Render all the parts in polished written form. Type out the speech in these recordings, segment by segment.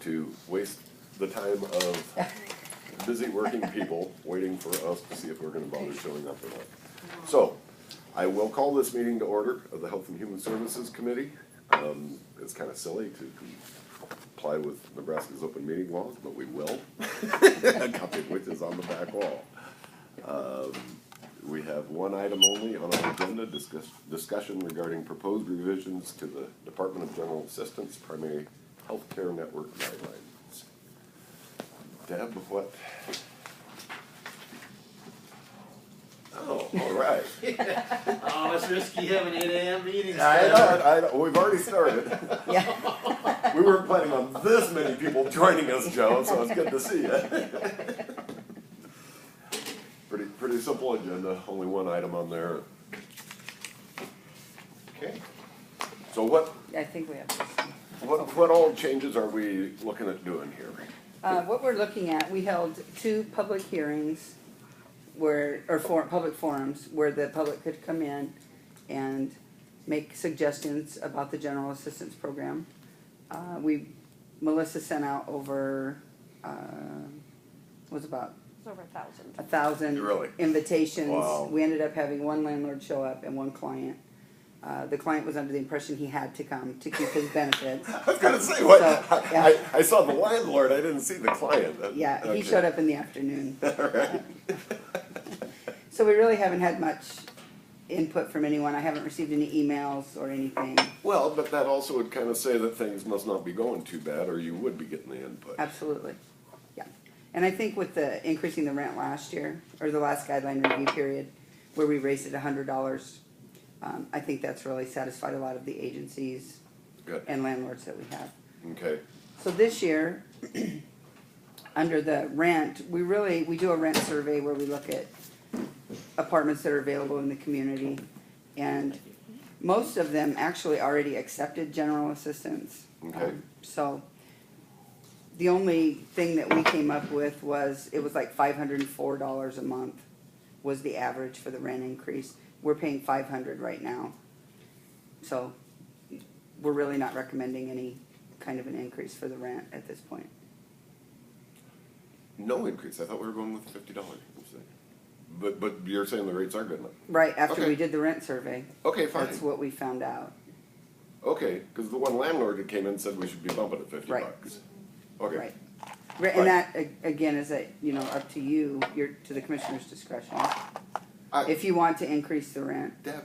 to waste the time of busy working people waiting for us to see if we're gonna bother showing up or not. So, I will call this meeting to order of the Health and Human Services Committee. It's kinda silly to comply with Nebraska's open meeting laws, but we will. A copy of which is on the back wall. We have one item only on our agenda, discussion regarding proposed revisions to the Department of General Assistance Primary Healthcare Network Guidelines. Deb, what? Oh, all right. Oh, it's risky having 8 a.m. meetings. I know, we've already started. Yeah. We weren't planning on this many people joining us, Joe, so it's good to see you. Pretty simple agenda, only one item on there. Okay. So I think we have this. what all changes are we looking at doing here? What we're looking at, we held 2 public hearings public forums where the public could come in and make suggestions about the general assistance program. Melissa sent out over, over 1,000 Really? invitations. Wow. We ended up having 1 landlord show up and 1 client. The client was under the impression he had to come to keep his benefits. I was gonna say, what? So, yeah. I saw the landlord, I didn't see the client. Yeah, Okay. he showed up in the afternoon. Alright. So we really haven't had much input from anyone. I haven't received any emails or anything. Well, but that also would kind of say that things must not be going too bad, or you would be getting the input. Absolutely, yeah. And I think with the increasing the rent last year, or the last guideline review period, where we raised it $100, I think that's really satisfied a lot of the agencies Good. and landlords that we have. Okay. So this year, under the rent, we do a rent survey where we look at apartments that are available in the community, and most of them actually already accepted general assistance. Okay. So the only thing that we came up with was, it was like $504 a month was the average for the rent increase. We're paying $500 right now. So we're really not recommending any kind of an increase for the rent at this point. No increase, I thought we were going with $50. But you're saying the rates are good enough? Right, after Okay. we did the rent survey. Okay, fine. That's what we found out. Okay, because the one landlord that came in said we should be bumping it $50. Right. Okay. Right. Fine. And that, again, is up to you, to the commissioner's discretion. If you want to increase the rent. Deb,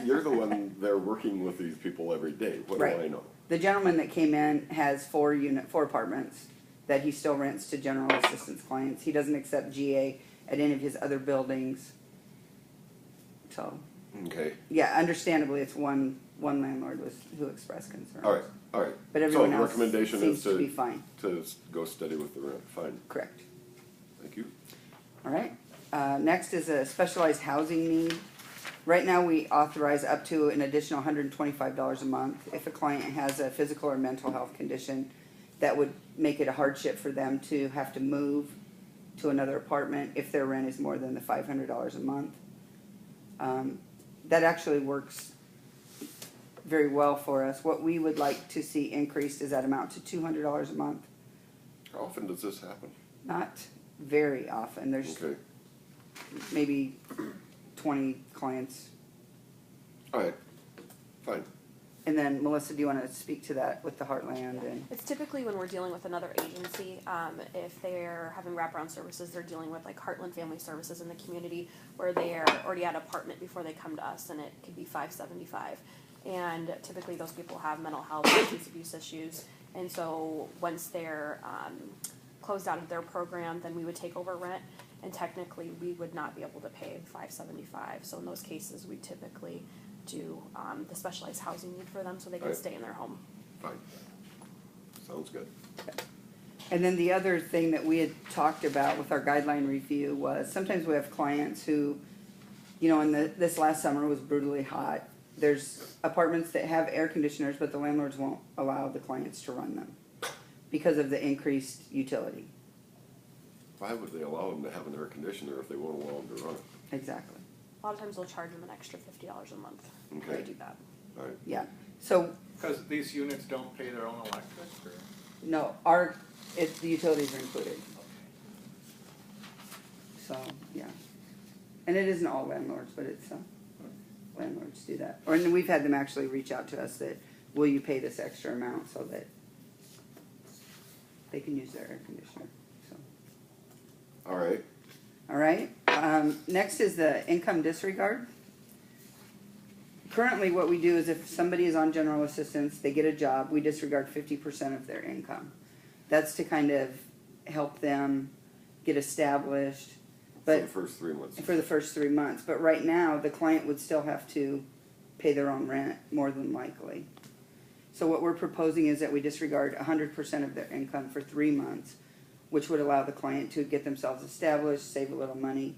you're the one there working with these people every day. What Right. do I know? The gentleman that came in has 4 apartments that he still rents to general assistance clients. He doesn't accept GA at any of his other buildings. So, Okay. yeah, understandably, it's one landlord who expressed concern. All right. But everyone so the else recommendation seems is to be fine. to go steady with the rent. Fine. Correct. Thank you. All right. Next is a specialized housing need. Right now, we authorize up to an additional $125 a month if a client has a physical or mental health condition that would make it a hardship for them to have to move to another apartment if their rent is more than the $500 a month. That actually works very well for us. What we would like to see increased is that amount to $200 a month. How often does this happen? Not very often. There's Okay. maybe 20 clients. All right. Fine. And then, Melissa, do you want to speak to that with the Heartland? And It's typically when we're dealing with another agency, if they're having wraparound services, they're dealing with like Heartland Family Services in the community, where they are already at an apartment before they come to us, and it could be $575. And typically those people have mental health, substance abuse issues, and so once they're closed out of their program, then we would take over rent, and technically we would not be able to pay $575. So in those cases, we typically do the specialized housing need for them so they can Right. stay in their home. Fine. Sounds good. And then the other thing that we had talked about with our guideline review was sometimes we have clients who, this last summer was brutally hot. There's apartments that have air conditioners, but the landlords won't allow the clients to run them because of the increased utility. Why would they allow them to have an air conditioner if they won't allow them to run it? Exactly. A lot of times they'll charge them an extra $50 a month if Okay. they do that. All right. Yeah. So, Because these units don't pay their own electric, or? No, the utilities are included. So, yeah. And it isn't all landlords, but it's, landlords do that. Or, and we've had them actually reach out to us that, will you pay this extra amount so that they can use their air conditioner, so. All right, All right, next is the income disregard. Currently, what we do is if somebody is on general assistance, they get a job, we disregard 50% of their income. That's to kind of help them get established, for the but first 3 months. for the first 3 months. But right now, the client would still have to pay their own rent, more than likely. So what we're proposing is that we disregard 100% of their income for 3 months, which would allow the client to get themselves established, save a little money.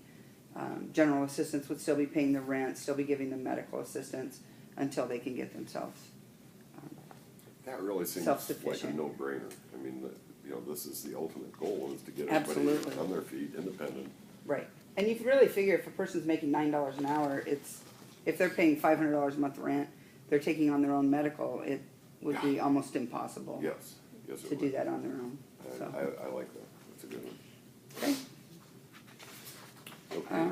General assistance would still be paying the rent, still be giving them medical assistance until they can get themselves. That really seems like a Self-sufficient. no-brainer. I mean, this is the ultimate goal, is to get everybody Absolutely. on their feet, independent. Right. And you can really figure if a person's making $9 an hour, if they're paying $500 a month rent, they're taking on their own medical, it would be almost impossible Yes, yes, it to do would. that on their own. So. I like that. That's a good one. Okay. Okay.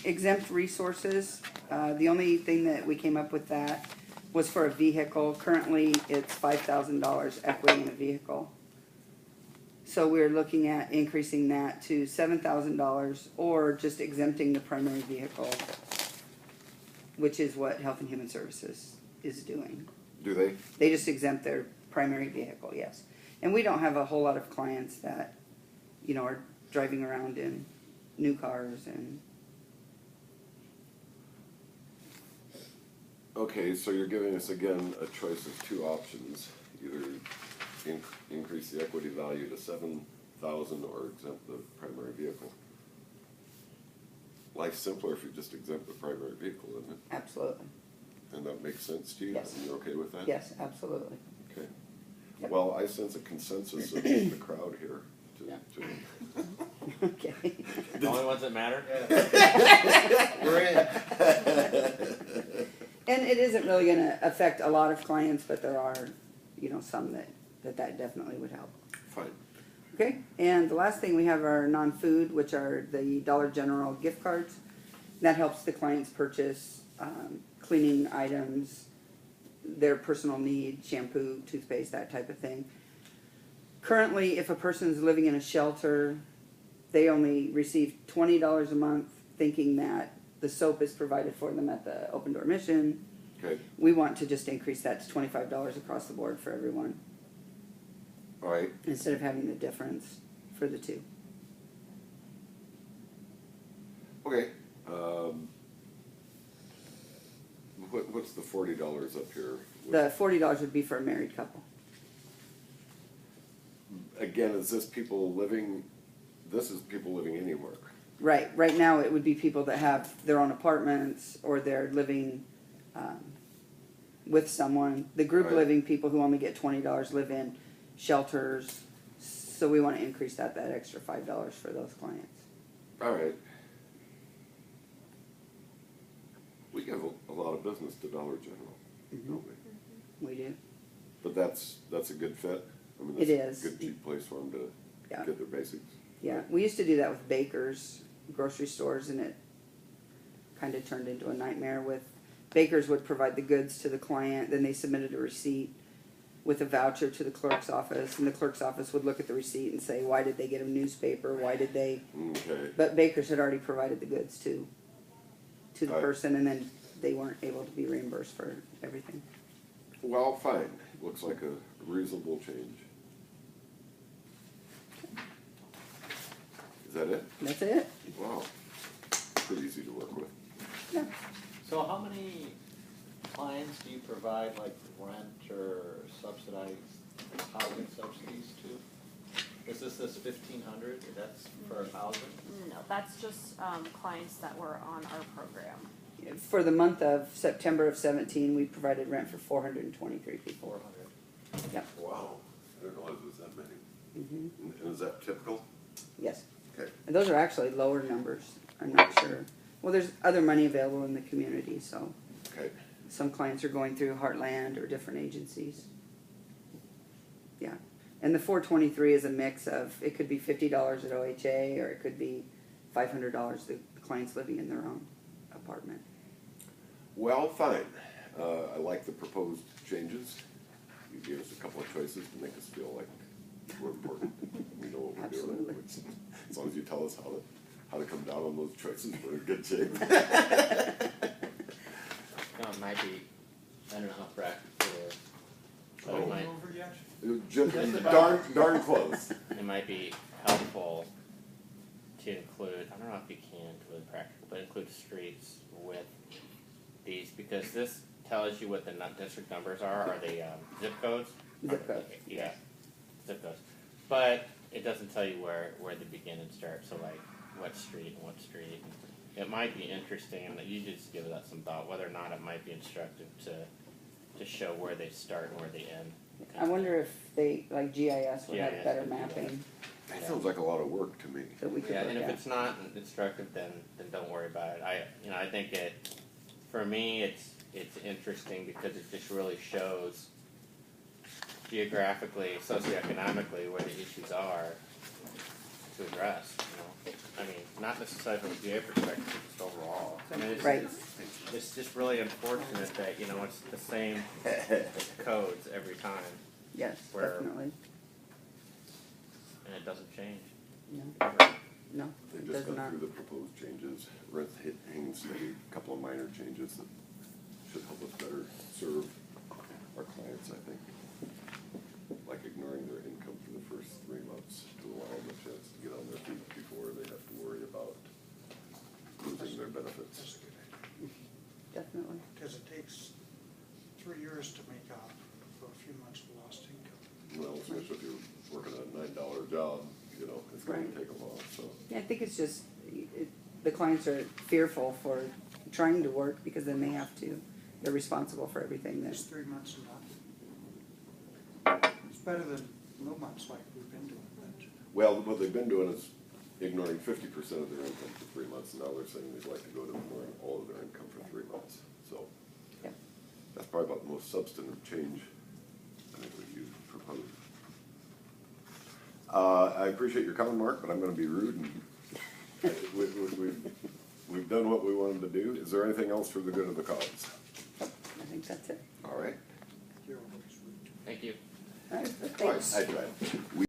Exempt resources, the only thing that we came up with that was for a vehicle. Currently, it's $5,000 equity in a vehicle. So we're looking at increasing that to $7,000 or just exempting the primary vehicle, which is what Health and Human Services is doing. Do they? They just exempt their primary vehicle, yes. And we don't have a whole lot of clients that, are driving around in new cars and. Okay, so you're giving us again a choice of two options. Either increase the equity value to $7,000 or exempt the primary vehicle. Life's simpler if you just exempt the primary vehicle, isn't it? Absolutely. And that makes sense to you? Yes. And you're okay with that? Yes, absolutely. Okay. Yep. Well, I sense a consensus of the crowd here to Okay. The only ones that matter? We're in. And it isn't really gonna affect a lot of clients, but there are, some that definitely would help. Fine. Okay, and the last thing we have are non-food, which are the Dollar General gift cards. That helps the clients purchase cleaning items, their personal need, shampoo, toothpaste, that type of thing. Currently, if a person is living in a shelter, they only receive $20 a month, thinking that the soap is provided for them at the Open Door Mission. Okay. We want to just increase that to $25 across the board for everyone, All right. instead of having the difference for the two. Okay. What's the $40 up here? The $40 would be for a married couple. Again, is this people living? This is people living anywhere. Right now it would be people that have their own apartments or they're living with someone. The group Right. living people who only get $20 live in shelters. So we want to increase that extra $5 for those clients. All right. We give a lot of business to Dollar General, don't we? We do. But that's a good fit. I mean, It that's is. a good cheap place for them to Yeah. get their basics. Yeah, we used to do that with bakers, grocery stores, and it kind of turned into a nightmare. With bakers would provide the goods to the client, then they submitted a receipt with a voucher to the clerk's office, and the clerk's office would look at the receipt and say, why did they get a newspaper? Why did they? Okay. But bakers had already provided the goods to the Right. person, and then they weren't able to be reimbursed for everything. Well, fine. Looks like a reasonable change. Is that it? That's it. Wow. Pretty easy to work with. Yeah. So how many clients do you provide like rent or subsidized housing subsidies to? Is this 1,500? That's per housing? No, that's just clients that were on our program. For the month of September of 17, we provided rent for 423 people. 400. Yep. Wow. I didn't realize it was that many. Mm-hmm. And is that typical? Yes. Okay. And those are actually lower numbers. I'm not sure. Well, there's other money available in the community, so Okay. some clients are going through Heartland or different agencies. Yeah. And the 423 is a mix of, it could be $50 at OHA, or it could be $500 the client's living in their own apartment. Well, fine. I like the proposed changes. You gave us a couple of choices to make us feel like we're important. We know what we're Absolutely. doing. As long as you tell us how to come down on those choices, we're in good shape. No, it might be, I don't know how practical it is. But Oh. it might, Over yet? Just darn close. it might be helpful to include, I don't know if you can include practical, but include streets with these, because this tells you what the district numbers are the zip codes? Zip codes. Yeah, zip codes. But it doesn't tell you where they begin and start, so like what street and what street. It might be interesting, and you just give that some thought, whether or not it might be instructive to show where they start and where they end. I wonder if they, like GIS would have GIS better would do that. mapping That sounds like a lot of work to me. that we could Yeah, look and if at. it's not instructive, then don't worry about it. I think for me, it's interesting because it just really shows geographically, socioeconomically where the issues are to address. I mean, not necessarily from a GA perspective, but just overall. I mean, Right. It's just really unfortunate that it's the same codes every time, Yes, where- definitely. and it doesn't change. No, ever. no, They've it just does gone not. through the proposed changes, rent hanging steady, a couple of minor changes that should help us better serve our clients, I think. Like ignoring their income for the first 3 months to allow them a chance to get on their feet before they have to worry about losing their benefits. That's a good idea, Definitely. because it takes 3 years to make up for a few months of lost income. Well, especially if you're working a $9 job, it's going Right. to take a while, so. Yeah, I think it's just, the clients are fearful for trying to work because then they have to, they're responsible for everything It's that, 3 months and It's better than no months like we've been doing, but Well, what they've been doing is ignoring 50% of their income for 3 months, and now they're saying they'd like to go to ignoring all of their income for 3 months. So Yep. that's probably about the most substantive change I think that you proposed. I appreciate your comment, Mark, but I'm going to be rude, and we've done what we wanted to do. Is there anything else for the good of the cause? I think that's it. All right. you're always rude. Thank you. All right, All right, thanks. I tried.